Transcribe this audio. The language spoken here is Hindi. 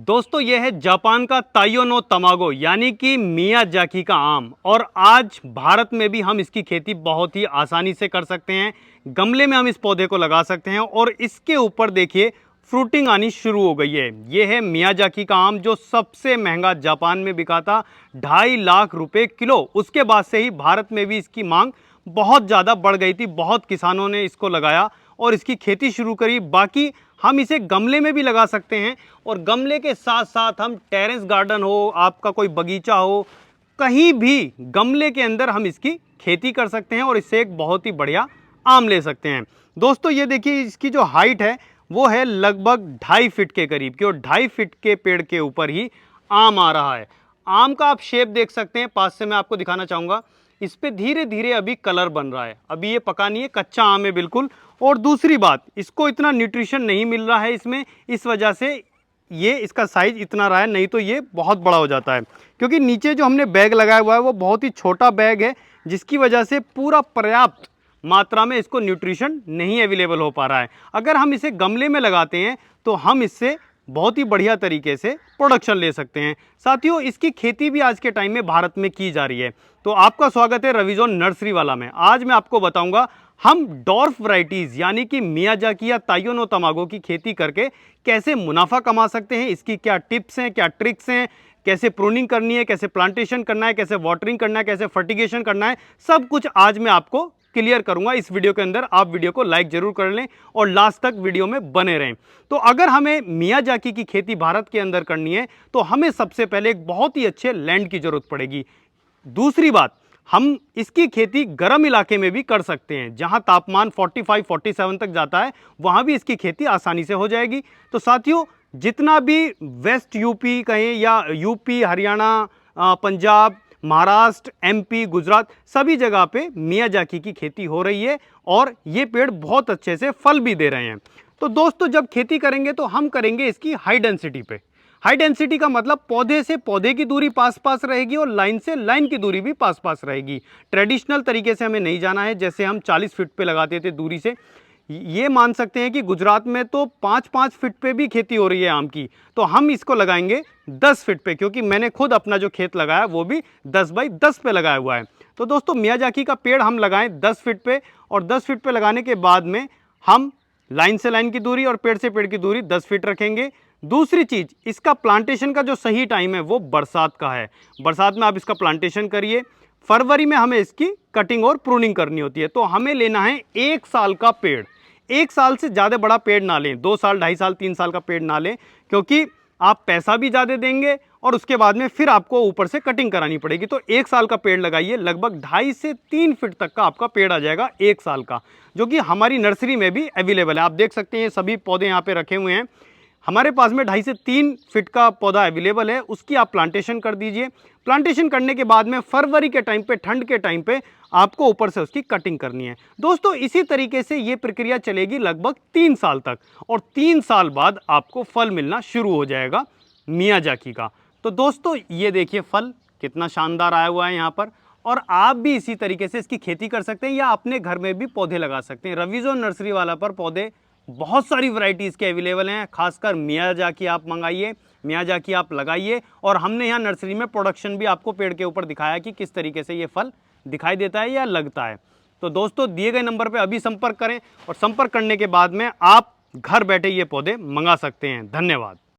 दोस्तों ये है जापान का ताइयो नो तमागो यानी कि मियाजाकी का आम। और आज भारत में भी हम इसकी खेती बहुत ही आसानी से कर सकते हैं। गमले में हम इस पौधे को लगा सकते हैं और इसके ऊपर देखिए फ्रूटिंग आनी शुरू हो गई है। ये है मियाजाकी का आम जो सबसे महंगा जापान में बिका था 2.5 लाख रुपए किलो। उसके बाद से ही भारत में भी इसकी मांग बहुत ज़्यादा बढ़ गई थी। बहुत किसानों ने इसको लगाया और इसकी खेती शुरू करी। बाकी हम इसे गमले में भी लगा सकते हैं और गमले के साथ साथ हम टेरेस गार्डन हो, आपका कोई बगीचा हो, कहीं भी गमले के अंदर हम इसकी खेती कर सकते हैं और इससे एक बहुत ही बढ़िया आम ले सकते हैं। दोस्तों ये देखिए इसकी जो हाइट है वो है लगभग 2.5 फीट के करीब की और 2.5 फीट के पेड़ के ऊपर ही आम आ रहा है। आम का आप शेप देख सकते हैं, पास से मैं आपको दिखाना चाहूँगा। इस पे धीरे धीरे अभी कलर बन रहा है, अभी ये पका नहीं है, कच्चा आम है बिल्कुल। और दूसरी बात, इसको इतना न्यूट्रिशन नहीं मिल रहा है इसमें, इस वजह से ये इसका साइज इतना रहा है, नहीं तो ये बहुत बड़ा हो जाता है। क्योंकि नीचे जो हमने बैग लगाया हुआ है वो बहुत ही छोटा बैग है, जिसकी वजह से पूरा पर्याप्त मात्रा में इसको न्यूट्रिशन नहीं अवेलेबल हो पा रहा है। अगर हम इसे गमले में लगाते हैं तो हम इससे बहुत ही बढ़िया तरीके से प्रोडक्शन ले सकते हैं। साथियों इसकी खेती भी आज के टाइम में भारत में की जा रही है। तो आपका स्वागत है रविजोन नर्सरी वाला में। आज मैं आपको बताऊंगा हम डॉर्फ वैरायटीज यानी कि मियाजाकी या ताइयो नो तमागो की खेती करके कैसे मुनाफा कमा सकते हैं, इसकी क्या टिप्स हैं, क्या ट्रिक्स हैं, कैसे प्रूनिंग करनी है, कैसे प्लांटेशन करना है, कैसे वाटरिंग करना है, कैसे फर्टिगेशन करना है, सब कुछ आज मैं आपको क्लियर करूंगा इस वीडियो के अंदर। आप वीडियो को लाइक जरूर कर लें और लास्ट तक वीडियो में बने रहें। तो अगर हमें मियाजाकी की खेती भारत के अंदर करनी है तो हमें सबसे पहले एक बहुत ही अच्छे लैंड की जरूरत पड़ेगी। दूसरी बात, हम इसकी खेती गर्म इलाके में भी कर सकते हैं, जहां तापमान 45-47 तक जाता है, वहां भी इसकी खेती आसानी से हो जाएगी। तो साथियों जितना भी वेस्ट यूपी कहें या यूपी, हरियाणा, पंजाब, महाराष्ट्र, एमपी, गुजरात, सभी जगह पे मियाजाकी की खेती हो रही है और ये पेड़ बहुत अच्छे से फल भी दे रहे हैं। तो दोस्तों जब खेती करेंगे तो हम करेंगे इसकी हाई डेंसिटी पे। हाई डेंसिटी का मतलब पौधे से पौधे की दूरी पास पास रहेगी और लाइन से लाइन की दूरी भी पास पास रहेगी। ट्रेडिशनल तरीके से हमें नहीं जाना है, जैसे हम 40 फीट पे लगाते थे दूरी से। ये मान सकते हैं कि गुजरात में तो 5-5 फीट पे भी खेती हो रही है आम की, तो हम इसको लगाएंगे 10 फीट पे, क्योंकि मैंने खुद अपना जो खेत लगाया वो भी 10 बाई 10 पे लगाया हुआ है। तो दोस्तों मियाजाकी का पेड़ हम लगाएं 10 फीट पे और 10 फीट पे लगाने के बाद में हम लाइन से लाइन की दूरी और पेड़ से पेड़ की दूरी 10 फीट रखेंगे। दूसरी चीज, इसका प्लांटेशन का जो सही टाइम है वो बरसात का है। बरसात में आप इसका प्लांटेशन करिए। फरवरी में हमें इसकी कटिंग और प्रूनिंग करनी होती है। तो हमें लेना है 1 साल का पेड़। 1 साल से ज़्यादा बड़ा पेड़ ना लें, 2 साल, 2.5 साल, 3 साल का पेड़ ना लें, क्योंकि आप पैसा भी ज़्यादा देंगे और उसके बाद में फिर आपको ऊपर से कटिंग करानी पड़ेगी। तो 1 साल का पेड़ लगाइए, लगभग 2.5 से 3 फीट तक का आपका पेड़ आ जाएगा 1 साल का, जो कि हमारी नर्सरी में भी अवेलेबल है। आप देख सकते हैं सभी पौधे यहाँ पे रखे हुए हैं। हमारे पास में 2.5 से 3 फीट का पौधा अवेलेबल है, उसकी आप प्लांटेशन कर दीजिए। प्लांटेशन करने के बाद में फरवरी के टाइम पे, ठंड के टाइम पे आपको ऊपर से उसकी कटिंग करनी है। दोस्तों इसी तरीके से ये प्रक्रिया चलेगी लगभग 3 साल तक और 3 साल बाद आपको फल मिलना शुरू हो जाएगा मियाजाकी का। तो दोस्तों ये देखिए फल कितना शानदार आया हुआ है यहाँ पर, और आप भी इसी तरीके से इसकी खेती कर सकते हैं या अपने घर में भी पौधे लगा सकते हैं। रविजोन नर्सरी वाला पर पौधे बहुत सारी वैरायटीज़ के अवेलेबल हैं। खासकर मियाजाकी आप मंगाइए, मियाजाकी आप लगाइए। और हमने यहाँ नर्सरी में प्रोडक्शन भी आपको पेड़ के ऊपर दिखाया कि किस तरीके से ये फल दिखाई देता है या लगता है। तो दोस्तों दिए गए नंबर पे अभी संपर्क करें और संपर्क करने के बाद में आप घर बैठे ये पौधे मंगा सकते हैं। धन्यवाद।